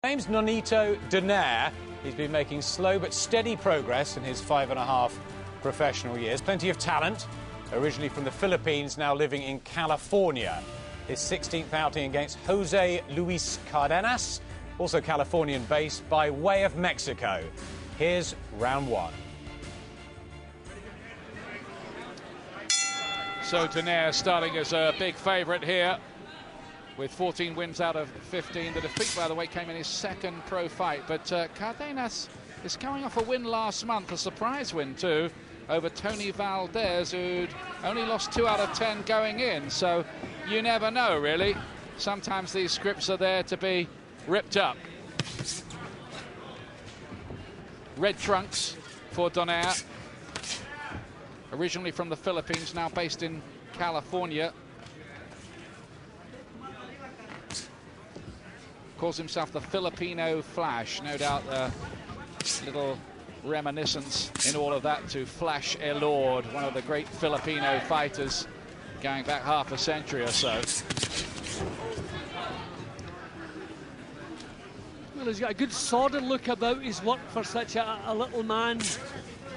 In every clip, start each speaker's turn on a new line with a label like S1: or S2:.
S1: Name's Nonito Donaire. He's been making slow but steady progress in his 5.5 professional years. Plenty of talent. Originally from the Philippines, now living in California. His 16th outing against Jose Luis Cardenas, also Californian-based, by way of Mexico. Here's round one.
S2: So Donaire starting as a big favourite here, with 14 wins out of 15. The defeat, by the way, came in his second pro fight. But Cardenas is coming off a win last month, a surprise win too, over Tony Valdez, who'd only lost 2 out of 10 going in. So you never know, really. Sometimes these scripts are there to be ripped up. Red trunks for Donaire. Originally from the Philippines, now based in California. Calls himself the Filipino Flash. No doubt a little reminiscence in all of that to Flash Elord, one of the great Filipino fighters going back half a century or so.
S3: Well, he's got a good solid look about his work for such a little man.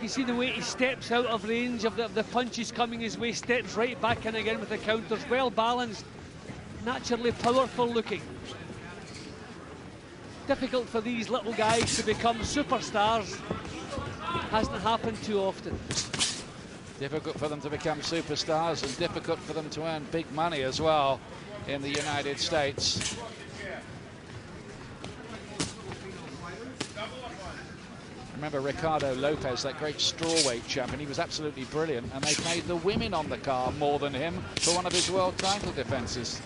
S3: You see the way he steps out of range of the punches coming his way, steps right back in again with the counters. Well balanced, naturally powerful looking. Difficult for these little guys to become superstars. Hasn't happened too often.
S2: Difficult for them to become superstars and difficult for them to earn big money as well in the United States. Remember Ricardo Lopez, that great strawweight champion, he was absolutely brilliant, and they paid the women on the card more than him for one of his world title defenses.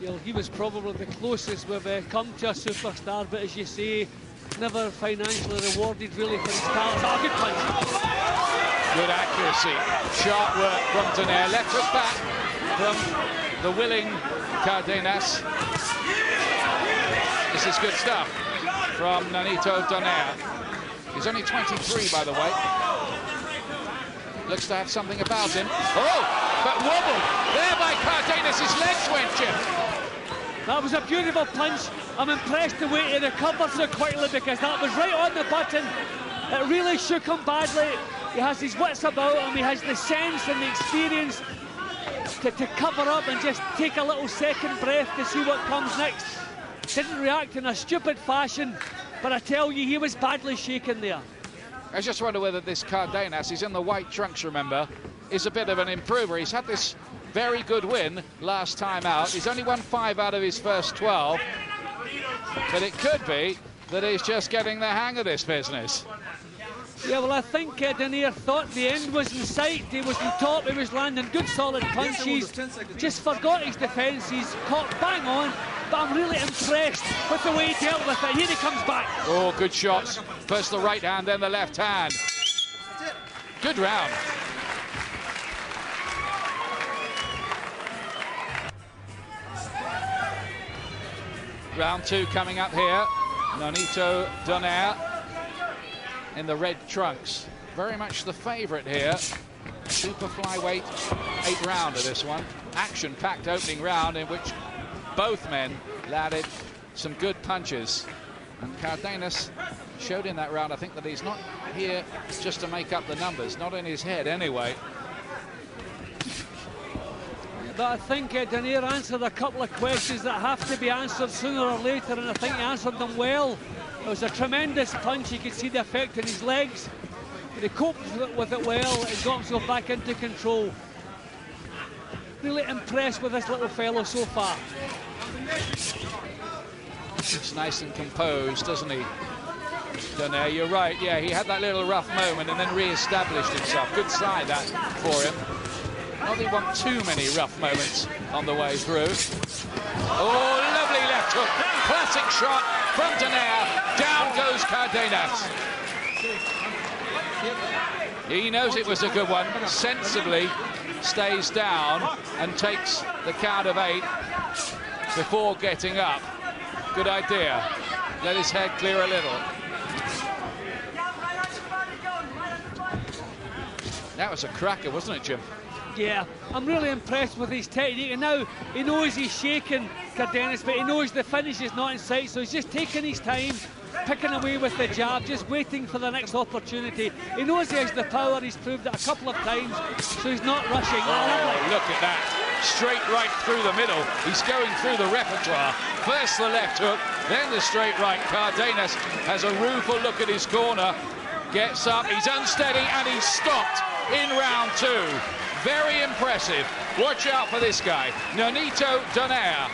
S3: Well, he was probably the closest we've come to a superstar, but as you say, never financially rewarded really for his talent. Oh, good punch.
S2: Good accuracy, sharp work from Donaire. Left hook back from the willing Cardenas. This is good stuff from Nonito Donaire. He's only 23, by the way. Looks to have something about him. Oh, but wobbled there by Cardenas. His legs went, Jim.
S3: That was a beautiful punch. I'm impressed the way he recovered so quickly, because that was right on the button. It really shook him badly. He has his wits about him. He has the sense and the experience to cover up and just take a little second breath to see what comes next. Didn't react in a stupid fashion, but I tell you, he was badly shaken there.
S2: I just wonder whether this Cardenas, he's in the white trunks, remember, is a bit of an improver. He's had this very good win last time out. He's only won 5 out of his first 12, but it could be that he's just getting the hang of this business.
S3: Yeah, well, I think Donaire thought the end was in sight. He was on top, he was landing good solid punches. Just forgot his defence. He's caught bang on, but I'm really impressed with the way he dealt with it. Here he comes back.
S2: Oh, good shots. First the right hand, then the left hand. Good round. Round 2 coming up here. Nonito Donaire in the red trunks. Very much the favourite here. Super flyweight 8th round of this one. Action-packed opening round in which both men landed some good punches. And Cardenas showed in that round, I think, that he's not here just to make up the numbers, not in his head anyway.
S3: But I think Donaire answered a couple of questions that have to be answered sooner or later, and I think he answered them well. It was a tremendous punch. You could see the effect on his legs, but he coped with it well and got himself back into control. Really impressed with this little fellow so far.
S2: It's nice and composed, doesn't he? Donaire, you're right. Yeah, he had that little rough moment and then re-established himself. Good sign that for him. Not that he want too many rough moments on the way through. Oh, lovely left hook. Classic shot from Donaire. Down goes Cardenas. He knows it was a good one. Sensibly stays down and takes the count of 8 before getting up. Good idea. Let his head clear a little. That was a cracker, wasn't it, Jim?
S3: Yeah, I'm really impressed with his technique, and now he knows he's shaking Cardenas, but he knows the finish is not in sight, so he's just taking his time, picking away with the jab, just waiting for the next opportunity. He knows he has the power, he's proved it a couple of times, so he's not rushing.
S2: Oh, look at that. Straight right through the middle. He's going through the repertoire. First the left hook, then the straight right. Cardenas has a rueful look at his corner. Gets up, he's unsteady, and he's stopped in round 2. Very impressive. Watch out for this guy. Nonito Donaire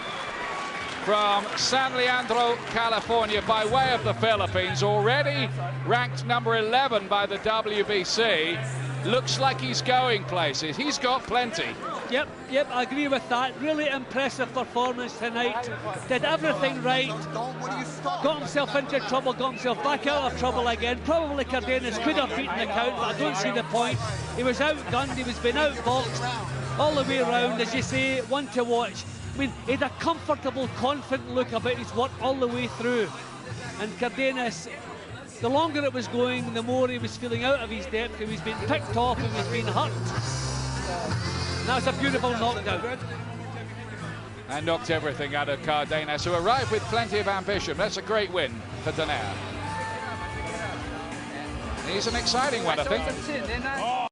S2: from San Leandro, California, by way of the Philippines, already ranked number 11 by the WBC. Looks like he's going places. He's got plenty.
S3: Yep, I agree with that. Really impressive performance tonight. Did everything right. Got himself into trouble, got himself back out of trouble again. Probably Cardenas could have beaten the count, but I don't see the point. He was outgunned, he was being outboxed all the way around, as you say, one to watch. I mean, he had a comfortable, confident look about his work all the way through. And Cardenas, the longer it was going, the more he was feeling out of his depth. He was being picked off, he was being hurt. That's a beautiful knockdown.
S2: And knocked everything out of Cardenas, who arrived with plenty of ambition. That's a great win for Donaire. He's an exciting one, I think.